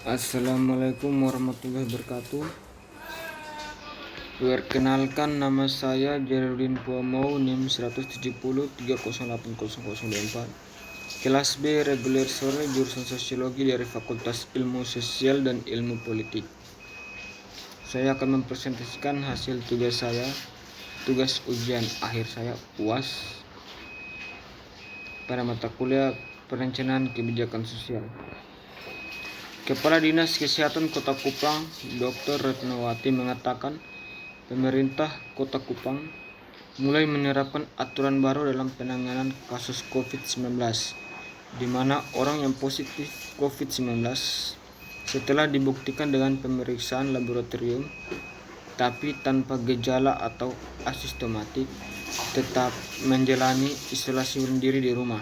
Assalamualaikum warahmatullahi wabarakatuh. Perkenalkan, nama saya Geraldine Puamau, NIM 17030800024, kelas B reguler sore, jurusan Sosiologi dari Fakultas Ilmu Sosial dan Ilmu Politik. Saya akan mempresentasikan hasil tugas ujian akhir saya UAS pada mata kuliah Perencanaan Kebijakan Sosial. Kepala Dinas Kesehatan Kota Kupang, Dr. Retnawati, mengatakan pemerintah Kota Kupang mulai menerapkan aturan baru dalam penanganan kasus COVID-19, di mana orang yang positif COVID-19 setelah dibuktikan dengan pemeriksaan laboratorium tapi tanpa gejala atau asimptomatik tetap menjalani isolasi mandiri di rumah.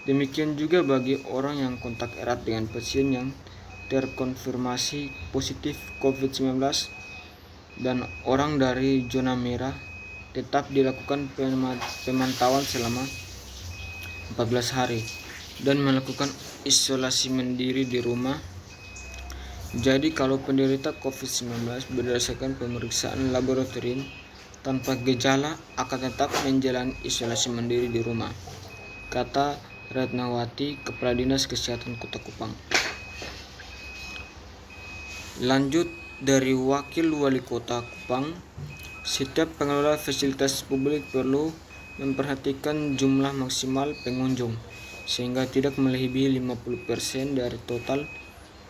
Demikian juga bagi orang yang kontak erat dengan pasien yang terkonfirmasi positif COVID-19 dan orang dari zona merah tetap dilakukan pemantauan selama 14 hari dan melakukan isolasi mandiri di rumah. Jadi kalau penderita COVID-19 berdasarkan pemeriksaan laboratorium tanpa gejala akan tetap menjalani isolasi mandiri di rumah, kata Retnawati, Kepala Dinas Kesehatan Kota Kupang. Lanjut dari Wakil Wali Kota Kupang, setiap pengelola fasilitas publik perlu memperhatikan jumlah maksimal pengunjung sehingga tidak melebihi 50% dari total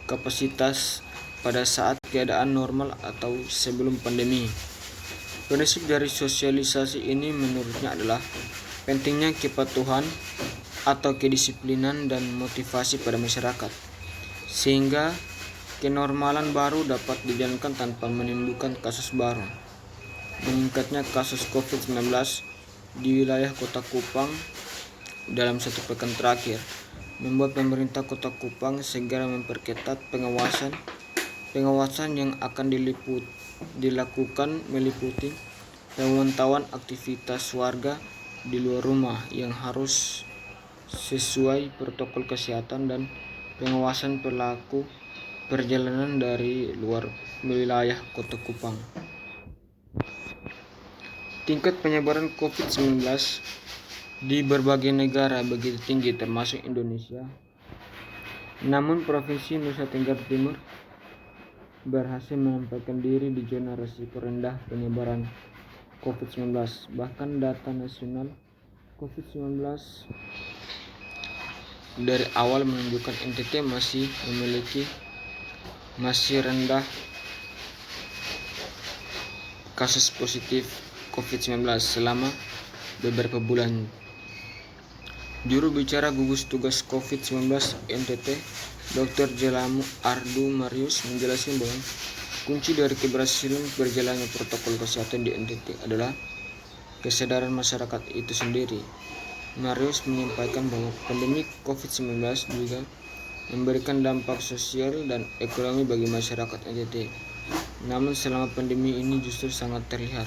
kapasitas pada saat keadaan normal atau sebelum pandemi. Prinsip dari sosialisasi ini menurutnya adalah pentingnya kepatuhan atau kedisiplinan dan motivasi pada masyarakat, sehingga kenormalan baru dapat dijalankan tanpa menimbulkan kasus baru. Meningkatnya kasus COVID-19 di wilayah Kota Kupang dalam 1 pekan terakhir membuat pemerintah Kota Kupang segera memperketat pengawasan yang akan dilakukan meliputi pemantauan aktivitas warga di luar rumah yang harus sesuai protokol kesehatan dan pengawasan pelaku perjalanan dari luar wilayah Kota Kupang. Tingkat penyebaran COVID-19 di berbagai negara begitu tinggi termasuk Indonesia. Namun Provinsi Nusa Tenggara Timur berhasil menempatkan diri di zona risiko rendah penyebaran COVID-19. Bahkan data nasional COVID-19 dari awal menunjukkan NTT masih rendah kasus positif COVID-19 selama beberapa bulan. Juru bicara gugus tugas COVID-19 NTT, Dr. Jelamu Ardu Marius, menjelaskan bahwa kunci dari keberhasilan berjalannya protokol kesehatan di NTT adalah kesadaran masyarakat itu sendiri. Marius menyampaikan bahwa pandemi COVID-19 juga memberikan dampak sosial dan ekonomi bagi masyarakat NTT. Namun selama pandemi ini justru sangat terlihat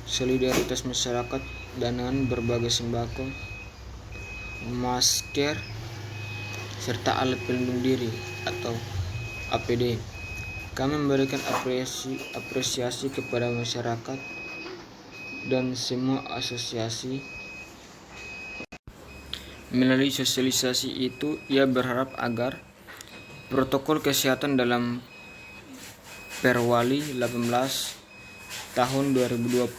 solidaritas masyarakat dengan berbagai sembako, masker, serta alat pelindung diri atau APD. Kami memberikan apresiasi kepada masyarakat dan semua asosiasi. Melalui sosialisasi itu, ia berharap agar protokol kesehatan dalam Perwali 18 tahun 2020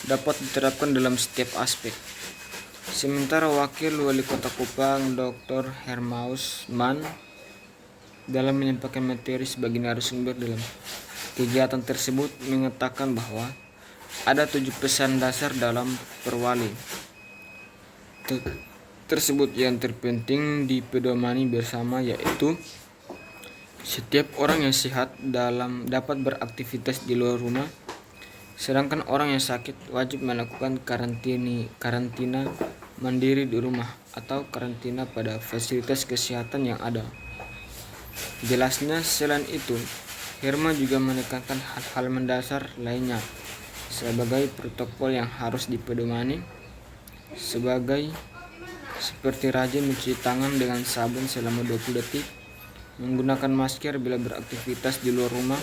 dapat diterapkan dalam setiap aspek. Sementara Wakil Wali Kota Kupang, Dr. Hermaus Mann, dalam menyampaikan materi sebagai narasumber dalam kegiatan tersebut, mengatakan bahwa ada 7 pesan dasar dalam Perwali tersebut yang terpenting dipedomani bersama, yaitu setiap orang yang sehat dapat beraktivitas di luar rumah, sedangkan orang yang sakit wajib melakukan karantina mandiri di rumah atau karantina pada fasilitas kesehatan yang ada. Jelasnya, selain itu, Herma juga menekankan hal-hal mendasar lainnya sebagai protokol yang harus dipedomani, seperti rajin mencuci tangan dengan sabun selama 20 detik, menggunakan masker bila beraktivitas di luar rumah,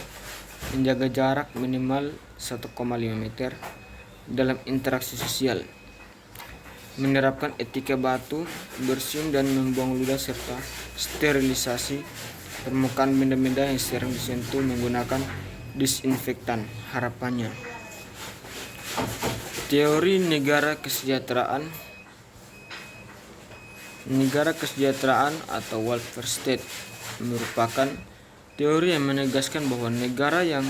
menjaga jarak minimal 1,5 meter dalam interaksi sosial, menerapkan etika baku, bersihin dan membuang ludah serta sterilisasi permukaan benda-benda yang sering disentuh menggunakan disinfektan. Harapannya, teori negara kesejahteraan atau welfare state merupakan teori yang menegaskan bahwa negara yang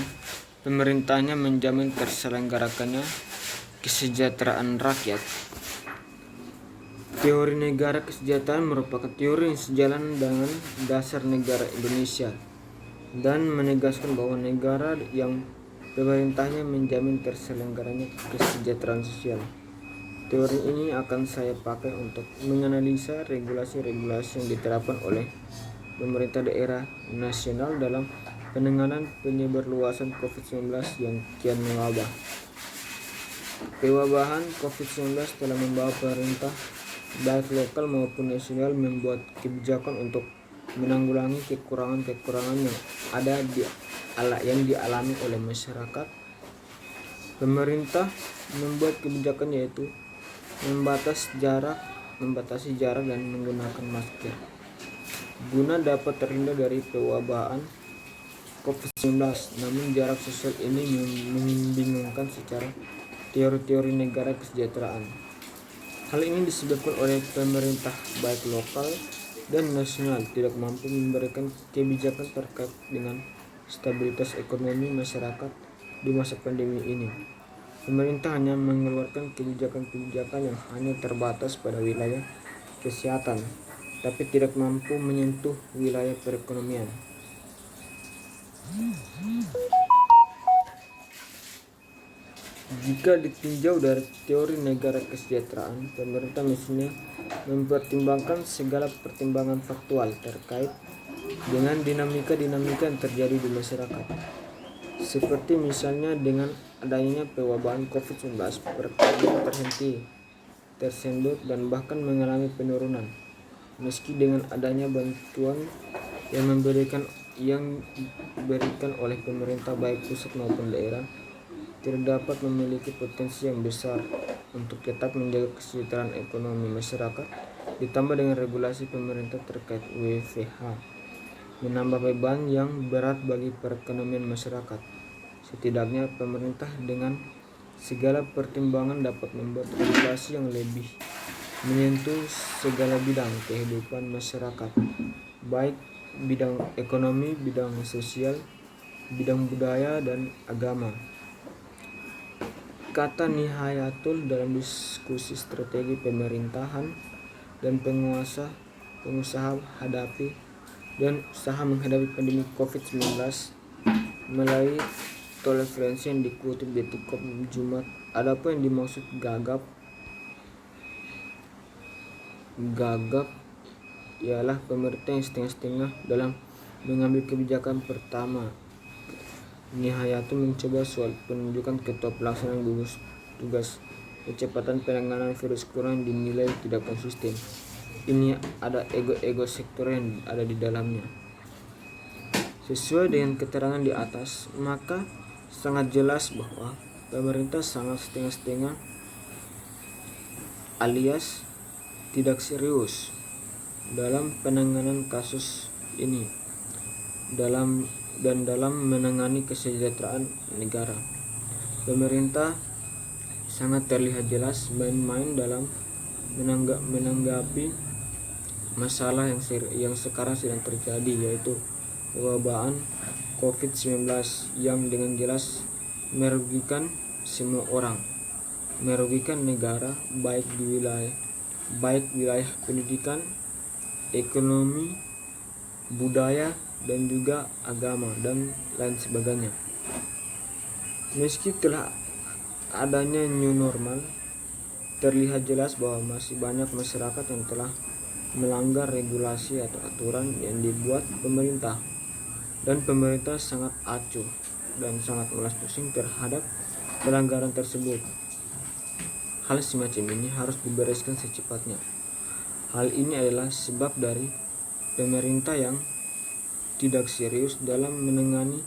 pemerintahnya menjamin terselenggarakannya kesejahteraan rakyat. Teori negara kesejahteraan merupakan teori yang sejalan dengan dasar negara Indonesia dan menegaskan bahwa negara yang pemerintahnya menjamin terselenggaranya kesejahteraan sosial. Teori ini akan saya pakai untuk menganalisa regulasi-regulasi yang diterapkan oleh pemerintah daerah nasional dalam penanganan penyebar luasan COVID-19 yang kian mewabah. Pewabahan COVID-19 telah membawa pemerintah baik lokal maupun nasional membuat kebijakan untuk menanggulangi kekurangan-kekurangan yang dialami oleh masyarakat. Pemerintah membuat kebijakan yaitu membatasi jarak dan menggunakan masker guna dapat terhindar dari pewabahan COVID-19. Namun jarak sosial ini membingungkan secara teori-teori negara kesejahteraan. Hal ini disebabkan oleh pemerintah baik lokal dan nasional tidak mampu memberikan kebijakan terkait dengan stabilitas ekonomi masyarakat di masa pandemi ini. Pemerintah hanya mengeluarkan kebijakan-kebijakan yang hanya terbatas pada wilayah kesehatan, tapi tidak mampu menyentuh wilayah perekonomian. Jika ditinjau dari teori negara kesejahteraan, pemerintah mestinya mempertimbangkan segala pertimbangan faktual terkait dengan dinamika-dinamika yang terjadi di masyarakat. Seperti misalnya dengan adanya pewabahan COVID-19, perekonomian terhenti, tersendat dan bahkan mengalami penurunan. Meski dengan adanya bantuan yang diberikan oleh pemerintah baik pusat maupun daerah, tidak dapat memiliki potensi yang besar untuk tetap menjaga kesejahteraan ekonomi masyarakat, ditambah dengan regulasi pemerintah terkait WFH, menambah beban yang berat bagi perekonomian masyarakat. Setidaknya pemerintah dengan segala pertimbangan dapat membuat regulasi yang lebih menyentuh segala bidang kehidupan masyarakat, baik bidang ekonomi, bidang sosial, bidang budaya, dan agama. Kata Nihayatul dalam diskusi strategi pemerintahan dan pengusaha menghadapi pandemi COVID-19 melalui telekonferensi yang dikutip Detikcom Jumat. Adapun yang dimaksud gagap ialah pemerintah yang setengah-setengah dalam mengambil kebijakan. Pertama, Nihayatul mencoba soal penunjukan ketua pelaksana gugus tugas kecepatan penanganan virus corona yang dinilai tidak konsisten. Ini ada ego sektor yang ada di dalamnya. Sesuai dengan keterangan di atas, maka sangat jelas bahwa pemerintah sangat setengah-setengah alias tidak serius dalam penanganan kasus ini dalam menangani kesejahteraan negara. Pemerintah sangat terlihat jelas main-main dalam menanggapi masalah yang sekarang sedang terjadi, yaitu pewabahan COVID-19 yang dengan jelas merugikan semua orang, merugikan negara baik wilayah pendidikan, ekonomi, budaya, dan juga agama dan lain sebagainya. Meski telah adanya new normal, terlihat jelas bahwa masih banyak masyarakat yang telah melanggar regulasi atau aturan yang dibuat pemerintah, dan pemerintah sangat acuh dan sangat melas pusing terhadap pelanggaran tersebut. Hal semacam ini harus dibereskan secepatnya. Hal ini adalah sebab dari pemerintah yang tidak serius dalam menangani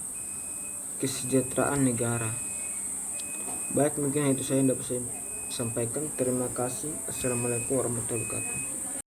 kesejahteraan negara. Baik, mungkin itu saya yang dapat saya sampaikan. Terima kasih. Assalamualaikum warahmatullahi wabarakatuh.